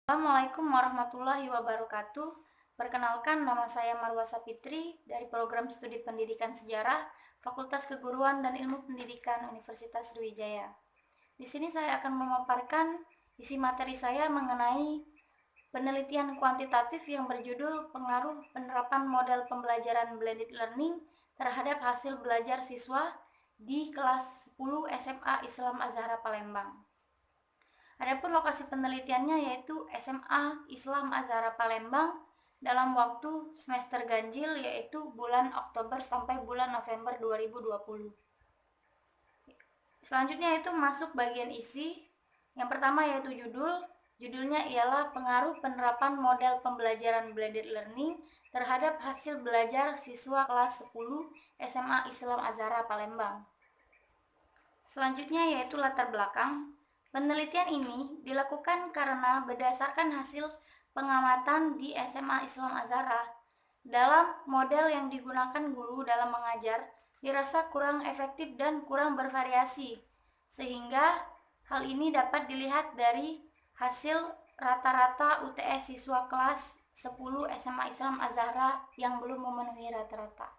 Assalamualaikum warahmatullahi wabarakatuh. Perkenalkan, nama saya Marwa Sapitri dari Program Studi Pendidikan Sejarah, Fakultas Keguruan dan Ilmu Pendidikan Universitas Sriwijaya. Di sini saya akan memaparkan isi materi saya mengenai penelitian kuantitatif yang berjudul Pengaruh Penerapan Model Pembelajaran Blended Learning terhadap hasil belajar siswa di kelas 10 SMA Islam Azhara Palembang. Adapun lokasi penelitiannya yaitu SMA Islam Azhara Palembang dalam waktu semester ganjil, yaitu bulan Oktober sampai bulan November 2020. Selanjutnya itu masuk bagian isi. Yang pertama yaitu judulnya ialah Pengaruh Penerapan Model Pembelajaran Blended Learning terhadap hasil belajar siswa kelas 10 SMA Islam Azhara Palembang. Selanjutnya yaitu latar belakang. Penelitian ini dilakukan karena berdasarkan hasil pengamatan di SMA Islam Azhara, dalam model yang digunakan guru dalam mengajar dirasa kurang efektif dan kurang bervariasi, sehingga hal ini dapat dilihat dari hasil rata-rata UTS siswa kelas 10 SMA Islam Azhara yang belum memenuhi rata-rata.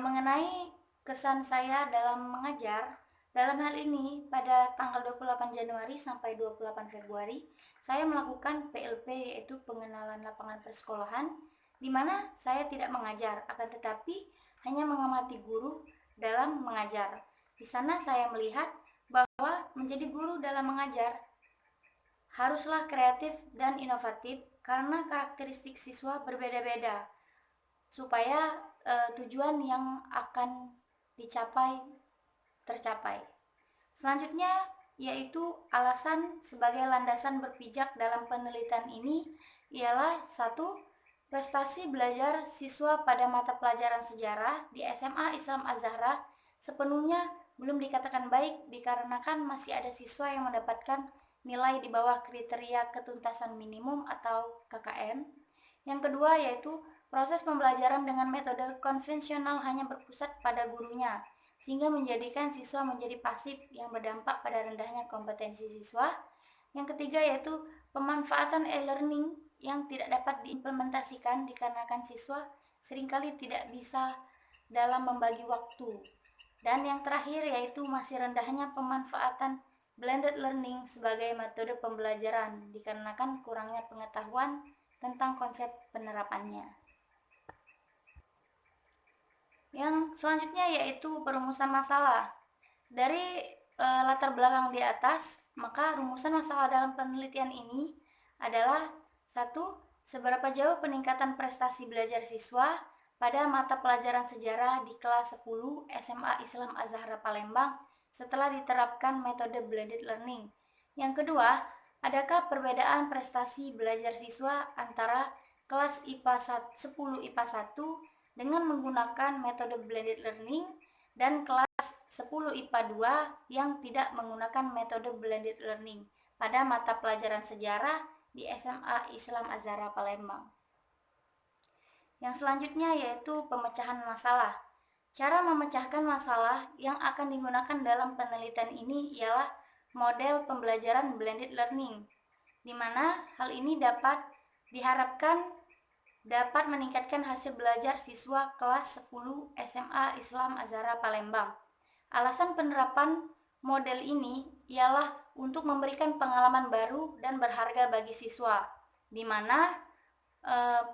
Mengenai kesan saya dalam mengajar, dalam hal ini pada tanggal 28 Januari sampai 28 Februari, saya melakukan PLP, yaitu pengenalan lapangan persekolahan, di mana saya tidak mengajar, akan tetapi hanya mengamati guru dalam mengajar. Di sana saya melihat bahwa menjadi guru dalam mengajar haruslah kreatif dan inovatif karena karakteristik siswa berbeda-beda, supaya tujuan yang akan dicapai tercapai. Selanjutnya yaitu alasan sebagai landasan berpijak dalam penelitian ini ialah 1. Prestasi belajar siswa pada mata pelajaran sejarah di SMA Islam Azhara sepenuhnya belum dikatakan baik dikarenakan masih ada siswa yang mendapatkan nilai di bawah kriteria ketuntasan minimum atau KKM. Yang kedua yaitu proses pembelajaran dengan metode konvensional hanya berpusat pada gurunya, sehingga menjadikan siswa menjadi pasif yang berdampak pada rendahnya kompetensi siswa. Yang ketiga yaitu pemanfaatan e-learning yang tidak dapat diimplementasikan dikarenakan siswa seringkali tidak bisa dalam membagi waktu. Dan yang terakhir yaitu masih rendahnya pemanfaatan blended learning sebagai metode pembelajaran dikarenakan kurangnya pengetahuan tentang konsep penerapannya. Yang selanjutnya yaitu perumusan masalah. Dari latar belakang di atas, maka rumusan masalah dalam penelitian ini adalah 1. Seberapa jauh peningkatan prestasi belajar siswa pada mata pelajaran sejarah di kelas 10 SMA Islam Azhara Palembang setelah diterapkan metode blended learning. Yang kedua, adakah perbedaan prestasi belajar siswa antara kelas IPA 10 IPA 1 dengan menggunakan metode blended learning dan kelas 10 IPA 2 yang tidak menggunakan metode blended learning pada mata pelajaran sejarah di SMA Islam Azhara Palembang. Yang selanjutnya yaitu pemecahan masalah. Cara memecahkan masalah yang akan digunakan dalam penelitian ini ialah model pembelajaran blended learning, di mana hal ini diharapkan dapat meningkatkan hasil belajar siswa kelas 10 SMA Islam Azhara Palembang. Alasan penerapan model ini ialah untuk memberikan pengalaman baru dan berharga bagi siswa, di mana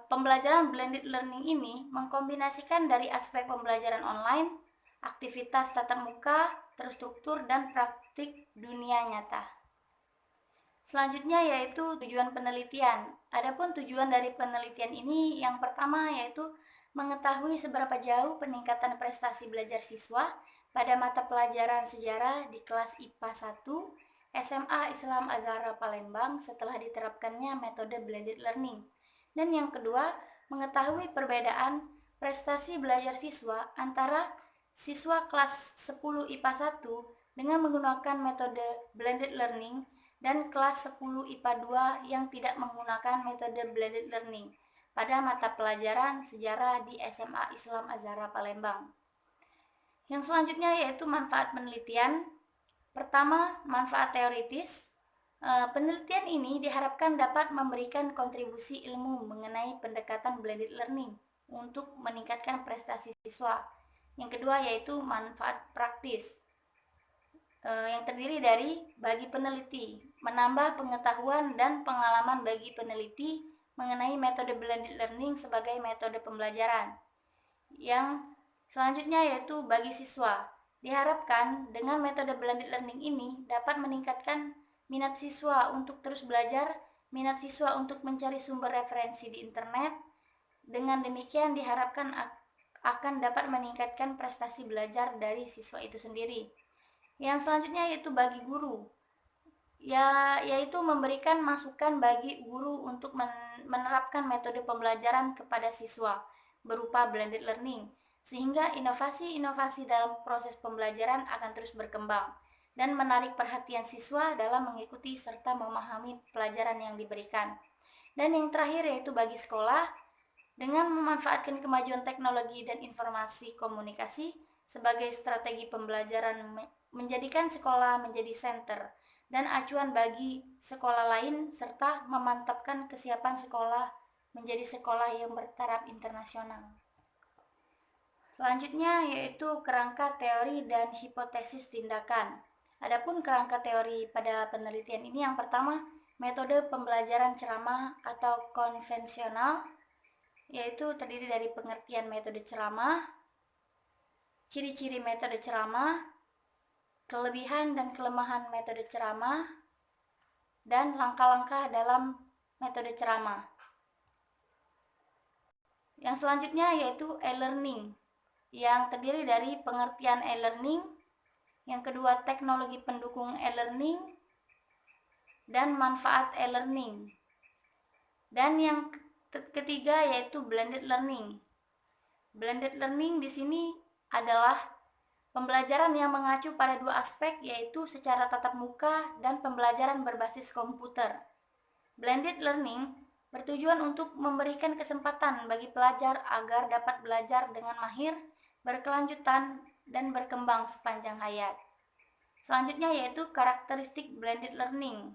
pembelajaran blended learning ini mengkombinasikan dari aspek pembelajaran online, aktivitas tatap muka, terstruktur, dan praktik dunia nyata. Selanjutnya yaitu tujuan penelitian. Adapun tujuan dari penelitian ini yang pertama yaitu mengetahui seberapa jauh peningkatan prestasi belajar siswa pada mata pelajaran sejarah di kelas IPA 1 SMA Islam Azhara Palembang setelah diterapkannya metode blended learning. Dan yang kedua, mengetahui perbedaan prestasi belajar siswa antara siswa kelas 10 IPA 1 dengan menggunakan metode blended learning dan kelas 10 IPA 2 yang tidak menggunakan metode blended learning pada mata pelajaran sejarah di SMA Islam Azhara Palembang. Yang selanjutnya yaitu manfaat penelitian. Pertama, manfaat teoritis. Penelitian ini diharapkan dapat memberikan kontribusi ilmu mengenai pendekatan blended learning untuk meningkatkan prestasi siswa. Yang kedua yaitu manfaat praktis, yang terdiri dari bagi peneliti, menambah pengetahuan dan pengalaman bagi peneliti mengenai metode blended learning sebagai metode pembelajaran. Yang selanjutnya yaitu bagi siswa, diharapkan dengan metode blended learning ini dapat meningkatkan minat siswa untuk terus belajar, minat siswa untuk mencari sumber referensi di internet. Dengan demikian diharapkan akan dapat meningkatkan prestasi belajar dari siswa itu sendiri. Yang selanjutnya yaitu bagi guru, yaitu memberikan masukan bagi guru untuk menerapkan metode pembelajaran kepada siswa berupa blended learning, sehingga inovasi-inovasi dalam proses pembelajaran akan terus berkembang dan menarik perhatian siswa dalam mengikuti serta memahami pelajaran yang diberikan. Dan yang terakhir yaitu bagi sekolah, dengan memanfaatkan kemajuan teknologi dan informasi komunikasi sebagai strategi pembelajaran, menjadikan sekolah menjadi center dan acuan bagi sekolah lain, serta memantapkan kesiapan sekolah menjadi sekolah yang bertaraf internasional. Selanjutnya yaitu kerangka teori dan hipotesis tindakan. Adapun kerangka teori pada penelitian ini yang pertama, metode pembelajaran ceramah atau konvensional, yaitu terdiri dari pengertian metode ceramah, ciri-ciri metode ceramah, kelebihan dan kelemahan metode ceramah, dan langkah-langkah dalam metode ceramah. Yang selanjutnya yaitu e-learning, yang terdiri dari pengertian e-learning, yang kedua teknologi pendukung e-learning, dan manfaat e-learning. Dan yang ketiga yaitu blended learning. Blended learning di sini adalah pembelajaran yang mengacu pada dua aspek, yaitu secara tatap muka dan pembelajaran berbasis komputer. Blended learning bertujuan untuk memberikan kesempatan bagi pelajar agar dapat belajar dengan mahir, berkelanjutan, dan berkembang sepanjang hayat. Selanjutnya yaitu karakteristik blended learning.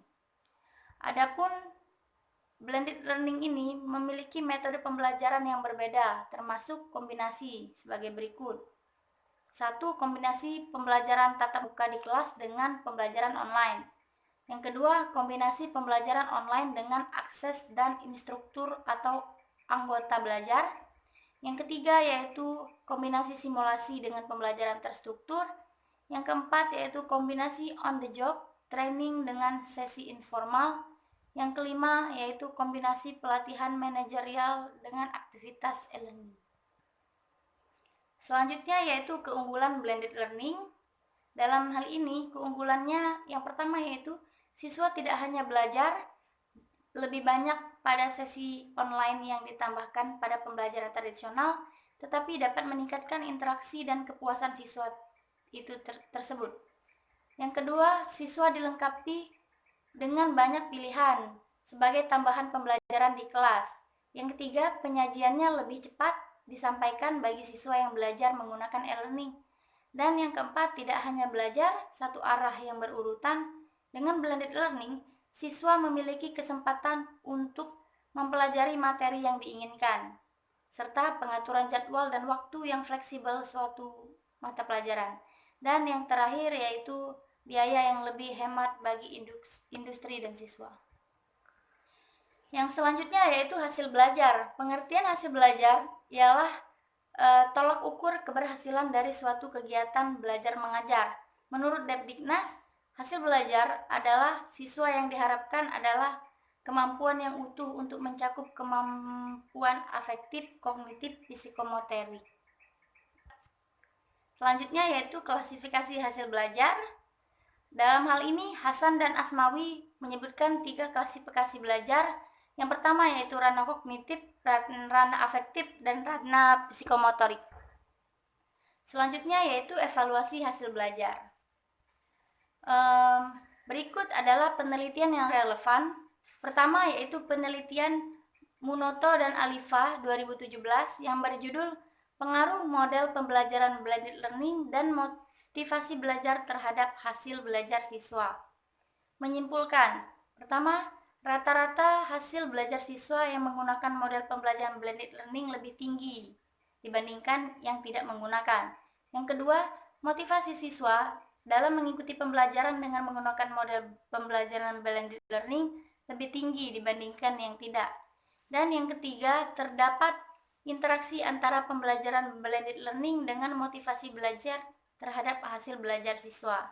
Adapun blended learning ini memiliki metode pembelajaran yang berbeda, termasuk kombinasi sebagai berikut. 1. Kombinasi pembelajaran tatap muka di kelas dengan pembelajaran online. Yang kedua, kombinasi pembelajaran online dengan akses dan instruktur atau anggota belajar. Yang ketiga yaitu kombinasi simulasi dengan pembelajaran terstruktur. Yang keempat yaitu kombinasi on the job training dengan sesi informal. Yang kelima yaitu kombinasi pelatihan manajerial dengan aktivitas e-learning. Selanjutnya yaitu keunggulan blended learning. Dalam hal ini keunggulannya yang pertama yaitu siswa tidak hanya belajar lebih banyak pada sesi online yang ditambahkan pada pembelajaran tradisional, tetapi dapat meningkatkan interaksi dan kepuasan siswa itu tersebut. Yang kedua, siswa dilengkapi dengan banyak pilihan sebagai tambahan pembelajaran di kelas. Yang ketiga, penyajiannya lebih cepat disampaikan bagi siswa yang belajar menggunakan e-learning. Dan yang keempat, tidak hanya belajar satu arah yang berurutan. Dengan blended learning, siswa memiliki kesempatan untuk mempelajari materi yang diinginkan, serta pengaturan jadwal dan waktu yang fleksibel suatu mata pelajaran. Dan yang terakhir yaitu biaya yang lebih hemat bagi industri dan siswa. Yang selanjutnya yaitu hasil belajar. Pengertian hasil belajar ialah tolak ukur keberhasilan dari suatu kegiatan belajar mengajar. Menurut Depdiknas, hasil belajar adalah siswa yang diharapkan adalah kemampuan yang utuh untuk mencakup kemampuan afektif, kognitif, psikomotorik. Selanjutnya yaitu klasifikasi hasil belajar. Dalam hal ini, Hasan dan Asmawi menyebutkan 3 klasifikasi belajar. Yang pertama yaitu ranah kognitif, ranah afektif, dan ranah psikomotorik. Selanjutnya yaitu evaluasi hasil belajar. Berikut adalah penelitian yang relevan. Pertama yaitu penelitian Munoto dan Alifa 2017 yang berjudul Pengaruh Model Pembelajaran Blended Learning dan Motivasi Belajar Terhadap Hasil Belajar Siswa. Menyimpulkan, Pertama, rata-rata hasil belajar siswa yang menggunakan model pembelajaran blended learning lebih tinggi dibandingkan yang tidak menggunakan. Yang kedua, motivasi siswa dalam mengikuti pembelajaran dengan menggunakan model pembelajaran blended learning lebih tinggi dibandingkan yang tidak. Dan yang ketiga, terdapat interaksi antara pembelajaran blended learning dengan motivasi belajar terhadap hasil belajar siswa.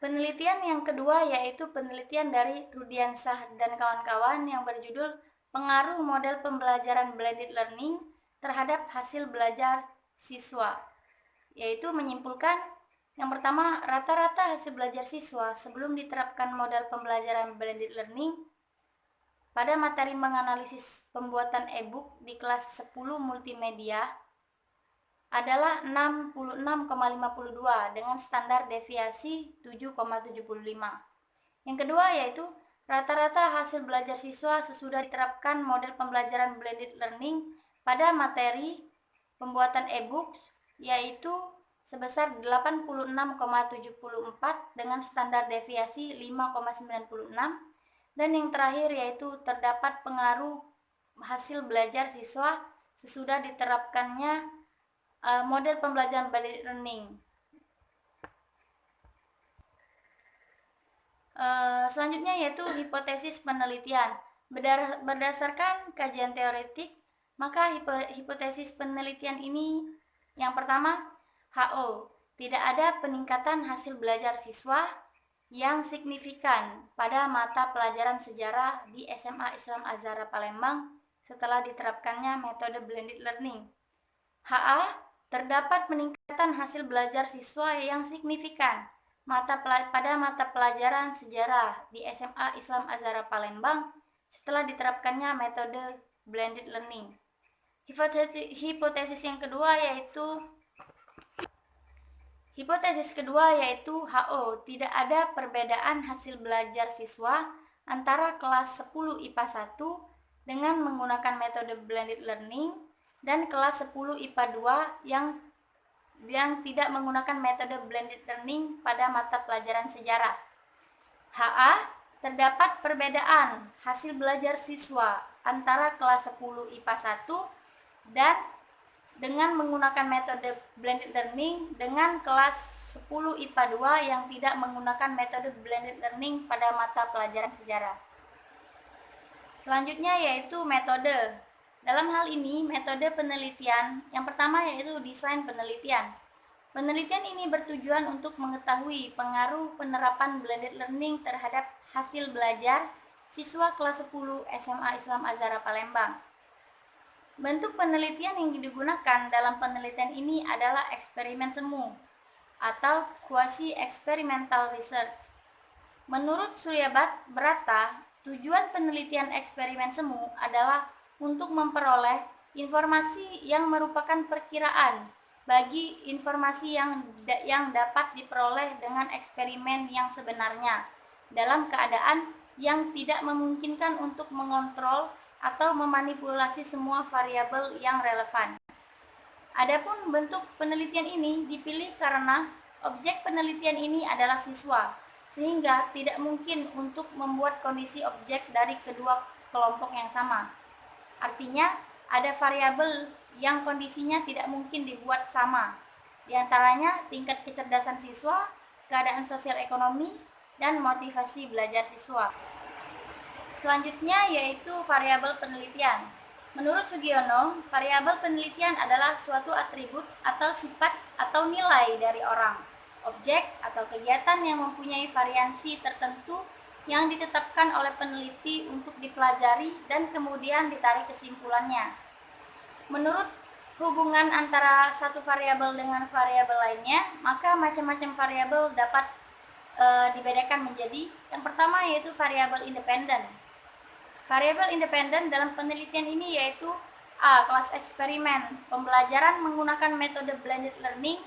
Penelitian yang kedua yaitu penelitian dari Rudiansyah dan kawan-kawan yang berjudul Pengaruh Model Pembelajaran Blended Learning terhadap Hasil Belajar Siswa, yaitu menyimpulkan yang pertama, rata-rata hasil belajar siswa sebelum diterapkan model pembelajaran blended learning pada materi menganalisis pembuatan e-book di kelas 10 multimedia adalah 66,52 dengan standar deviasi 7,75. Yang kedua yaitu rata-rata hasil belajar siswa sesudah diterapkan model pembelajaran blended learning pada materi pembuatan e-books yaitu sebesar 86,74 dengan standar deviasi 5,96. Dan yang terakhir yaitu terdapat pengaruh hasil belajar siswa sesudah diterapkannya model pembelajaran blended learning. Selanjutnya yaitu hipotesis penelitian. Berdasarkan kajian teoretik, maka hipotesis penelitian ini yang pertama, HO, tidak ada peningkatan hasil belajar siswa yang signifikan pada mata pelajaran sejarah di SMA Islam Azhar Palembang setelah diterapkannya metode blended learning. HA, terdapat peningkatan hasil belajar siswa yang signifikan pada mata pelajaran sejarah di SMA Islam Azhar Palembang setelah diterapkannya metode blended learning. Hipotesis kedua yaitu HO, tidak ada perbedaan hasil belajar siswa antara kelas 10 IPA 1 dengan menggunakan metode blended learning dan kelas 10 IPA 2 yang tidak menggunakan metode blended learning pada mata pelajaran sejarah. HA, terdapat perbedaan hasil belajar siswa antara kelas 10 IPA 1 dan dengan menggunakan metode blended learning dengan kelas 10 IPA 2 yang tidak menggunakan metode blended learning pada mata pelajaran sejarah. Selanjutnya yaitu metode. Dalam hal ini, metode penelitian yang pertama yaitu desain penelitian. Penelitian ini bertujuan untuk mengetahui pengaruh penerapan blended learning terhadap hasil belajar siswa kelas 10 SMA Islam Azhar Palembang. Bentuk penelitian yang digunakan dalam penelitian ini adalah eksperimen semu atau quasi-experimental research. Menurut Suryabat Brata, tujuan penelitian eksperimen semu adalah untuk memperoleh informasi yang merupakan perkiraan bagi informasi yang dapat diperoleh dengan eksperimen yang sebenarnya dalam keadaan yang tidak memungkinkan untuk mengontrol atau memanipulasi semua variabel yang relevan. Adapun bentuk penelitian ini dipilih karena objek penelitian ini adalah siswa, sehingga tidak mungkin untuk membuat kondisi objek dari kedua kelompok yang sama. Artinya, ada variabel yang kondisinya tidak mungkin dibuat sama, di antaranya tingkat kecerdasan siswa, keadaan sosial ekonomi, dan motivasi belajar siswa. Selanjutnya yaitu variabel penelitian. Menurut Sugiono, variabel penelitian adalah suatu atribut atau sifat atau nilai dari orang, objek atau kegiatan yang mempunyai variansi tertentu yang ditetapkan oleh peneliti untuk dipelajari dan kemudian ditarik kesimpulannya. Menurut hubungan antara satu variabel dengan variabel lainnya, maka macam-macam variabel dapat dibedakan menjadi yang pertama yaitu variabel independen. Variabel independen dalam penelitian ini yaitu A. Kelas eksperimen, pembelajaran menggunakan metode blended learning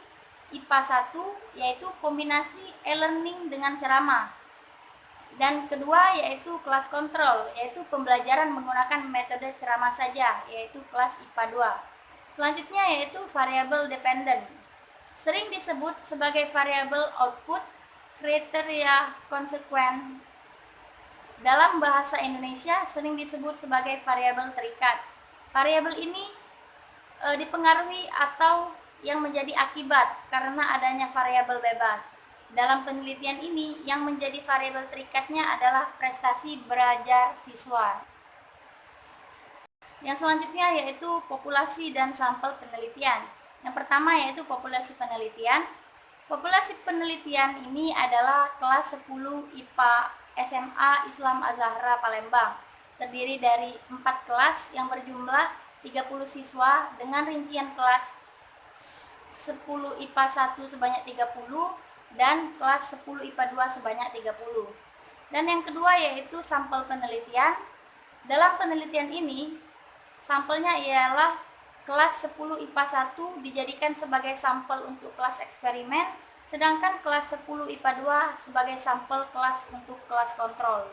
IPA 1 yaitu kombinasi e-learning dengan ceramah. Dan kedua yaitu kelas kontrol, yaitu pembelajaran menggunakan metode ceramah saja, yaitu kelas IPA 2. Selanjutnya yaitu variabel dependen. sering disebut sebagai variabel output kriteria konsekuen. Dalam bahasa Indonesia sering disebut sebagai variabel terikat. Variabel ini dipengaruhi atau yang menjadi akibat karena adanya variabel bebas. Dalam penelitian ini, yang menjadi variabel terikatnya adalah prestasi belajar siswa. Yang selanjutnya yaitu populasi dan sampel penelitian. Yang pertama yaitu populasi penelitian. Populasi penelitian ini adalah kelas 10 IPA SMA Islam Az-Zahra Palembang. Terdiri dari 4 kelas yang berjumlah 30 siswa dengan rincian kelas 10 IPA 1 sebanyak 30 dan kelas 10 IPA 2 sebanyak 30. Dan yang kedua yaitu sampel penelitian. Dalam penelitian ini, sampelnya ialah kelas 10 IPA 1 dijadikan sebagai sampel untuk kelas eksperimen, sedangkan kelas 10 IPA 2 sebagai sampel kelas untuk kelas kontrol.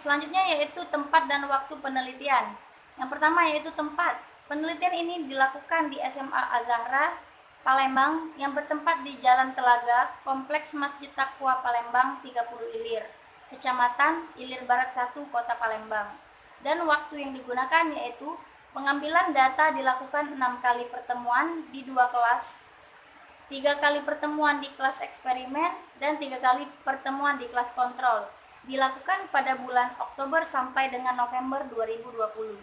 Selanjutnya yaitu tempat dan waktu penelitian. Yang pertama yaitu tempat. Penelitian ini dilakukan di SMA Az-Zahra Palembang yang bertempat di Jalan Telaga, Kompleks Masjid Taqwa Palembang 30 Ilir, Kecamatan Ilir Barat 1, Kota Palembang. Dan waktu yang digunakan yaitu pengambilan data dilakukan 6 kali pertemuan di 2 kelas, 3 kali pertemuan di kelas eksperimen, dan 3 kali pertemuan di kelas kontrol. Dilakukan pada bulan Oktober sampai dengan November 2020.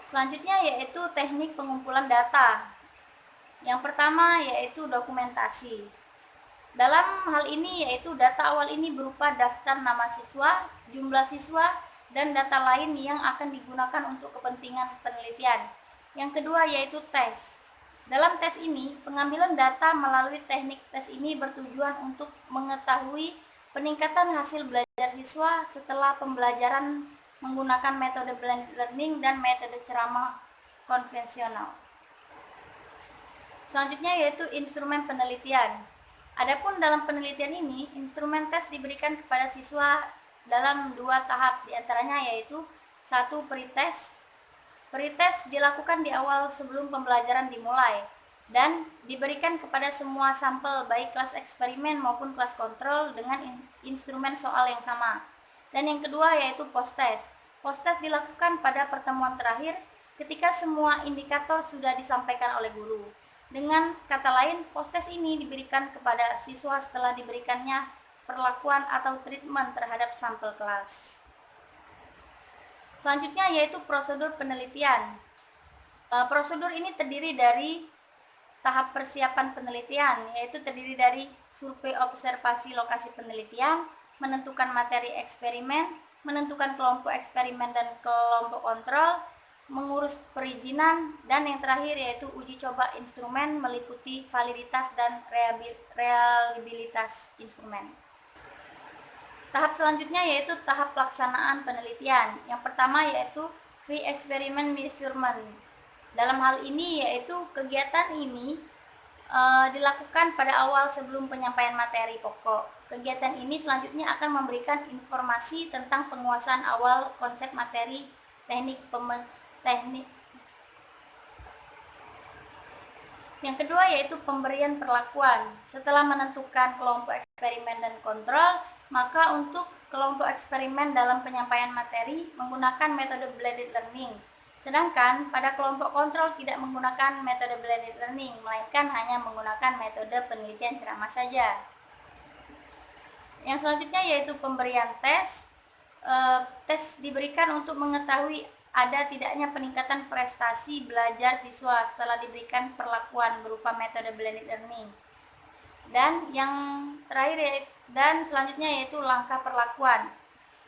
Selanjutnya yaitu teknik pengumpulan data. Yang pertama yaitu dokumentasi. Dalam hal ini yaitu data awal ini berupa daftar nama siswa, jumlah siswa, dan data lain yang akan digunakan untuk kepentingan penelitian. Yang kedua yaitu tes. Dalam tes ini, pengambilan data melalui teknik tes ini bertujuan untuk mengetahui peningkatan hasil belajar siswa setelah pembelajaran menggunakan metode blended learning dan metode ceramah konvensional. Selanjutnya yaitu instrumen penelitian. Adapun dalam penelitian ini, instrumen tes diberikan kepada siswa dalam 2 tahap, diantaranya yaitu 1. Pretest. Pretest dilakukan di awal sebelum pembelajaran dimulai dan diberikan kepada semua sampel baik kelas eksperimen maupun kelas kontrol dengan instrumen soal yang sama. Dan yang kedua yaitu post-test. Post-test dilakukan pada pertemuan terakhir ketika semua indikator sudah disampaikan oleh guru. Dengan kata lain, post-test ini diberikan kepada siswa setelah diberikannya perlakuan atau treatment terhadap sampel kelas. Selanjutnya yaitu prosedur penelitian. Prosedur ini terdiri dari tahap persiapan penelitian, yaitu terdiri dari survei observasi lokasi penelitian, menentukan materi eksperimen, menentukan kelompok eksperimen dan kelompok kontrol, mengurus perizinan, dan yang terakhir yaitu uji coba instrumen meliputi validitas dan reliabilitas instrumen. Tahap selanjutnya yaitu tahap pelaksanaan penelitian. Yang pertama yaitu pre-experiment measurement. Dalam hal ini yaitu kegiatan ini dilakukan pada awal sebelum penyampaian materi pokok. Kegiatan ini selanjutnya akan memberikan informasi tentang penguasaan awal konsep materi, teknik. Yang kedua yaitu pemberian perlakuan. Setelah menentukan kelompok eksperimen dan kontrol, maka untuk kelompok eksperimen dalam penyampaian materi menggunakan metode blended learning. Sedangkan pada kelompok kontrol tidak menggunakan metode blended learning, melainkan hanya menggunakan metode penelitian ceramah saja. Yang selanjutnya yaitu pemberian tes. Tes diberikan untuk mengetahui ada tidaknya peningkatan prestasi belajar siswa setelah diberikan perlakuan berupa metode blended learning. Dan yang terakhir dan selanjutnya yaitu langkah perlakuan.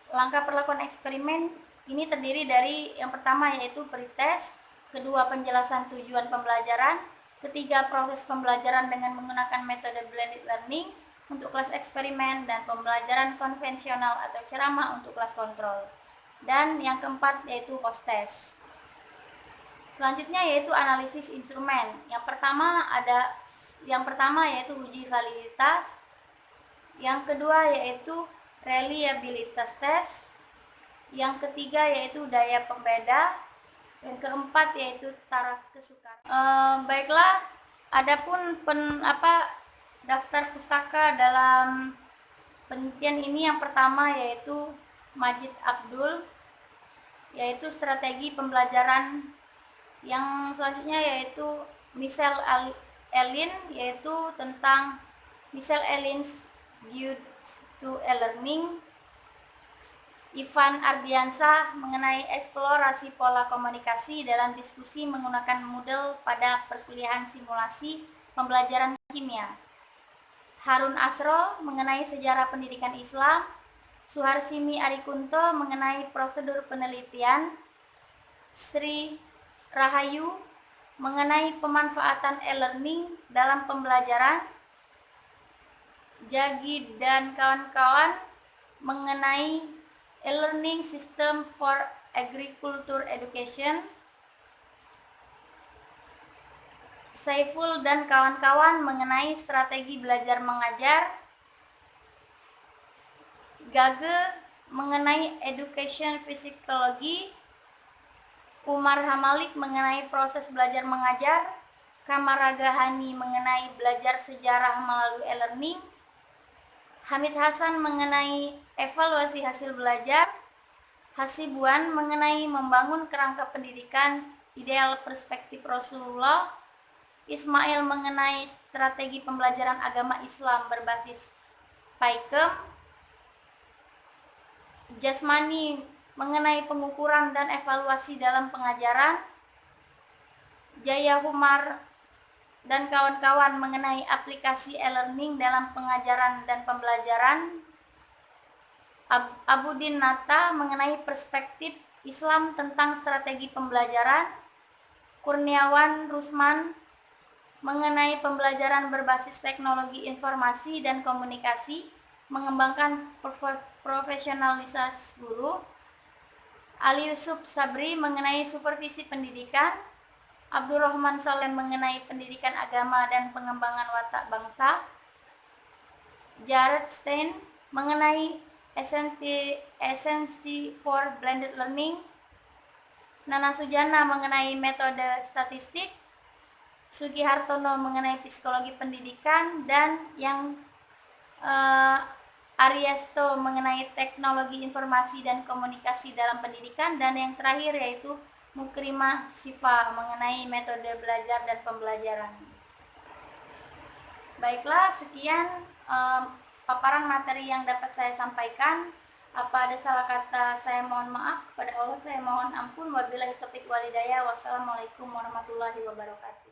Langkah perlakuan eksperimen ini terdiri dari yang pertama yaitu pretest, kedua penjelasan tujuan pembelajaran, ketiga proses pembelajaran dengan menggunakan metode blended learning untuk kelas eksperimen, dan pembelajaran konvensional atau ceramah untuk kelas kontrol. Dan yang keempat yaitu post-test. Selanjutnya yaitu analisis instrumen. Yang pertama yaitu uji validitas. Yang kedua yaitu reliabilitas test. Yang ketiga yaitu daya pembeda. Yang keempat yaitu taraf kesukaran. Baiklah, adapun daftar pustaka dalam penelitian ini yang pertama yaitu Majid Abdul, yaitu strategi pembelajaran. Yang selanjutnya yaitu Michelle Ellin, yaitu tentang Michelle Ellin's Guide to E-Learning. Ivan Ardiansah mengenai eksplorasi pola komunikasi dalam diskusi menggunakan model pada perkuliahan simulasi pembelajaran kimia. Harun Asro mengenai sejarah pendidikan Islam. Suharsini Arikunto mengenai prosedur penelitian. Sri Rahayu mengenai pemanfaatan e-learning dalam pembelajaran. Jagi dan kawan-kawan mengenai e-learning system for agriculture education. Saiful dan kawan-kawan mengenai strategi belajar mengajar. Gage mengenai education physiology. Umar Hamalik mengenai proses belajar mengajar. Kamaraga Hani mengenai belajar sejarah melalui e-learning. Hamid Hasan mengenai evaluasi hasil belajar. Hasibuan mengenai membangun kerangka pendidikan ideal perspektif Rasulullah. Ismail mengenai strategi pembelajaran agama Islam berbasis Paikem. Jasmani mengenai pengukuran dan evaluasi dalam pengajaran. Jaya Humar dan kawan-kawan mengenai aplikasi e-learning dalam pengajaran dan pembelajaran. Abudin Nata mengenai perspektif Islam tentang strategi pembelajaran. Kurniawan Rusman mengenai pembelajaran berbasis teknologi informasi dan komunikasi, mengembangkan profesionalisasi guru. Ali Yusuf Sabri mengenai supervisi pendidikan. Abdurrahman Saleh mengenai pendidikan agama dan pengembangan watak bangsa. Jared Stein mengenai esensi for blended learning. Nana Sujana mengenai metode statistik. Sugi Hartono mengenai psikologi pendidikan, dan yang Ariesto mengenai teknologi informasi dan komunikasi dalam pendidikan, dan yang terakhir yaitu Mukrimah Syifa mengenai metode belajar dan pembelajaran. Baiklah, sekian paparan materi yang dapat saya sampaikan. Apa ada salah kata, saya mohon maaf. Kepada Allah saya mohon ampun. Wabillahi taufiq walhidayah. Wassalamualaikum warahmatullahi wabarakatuh.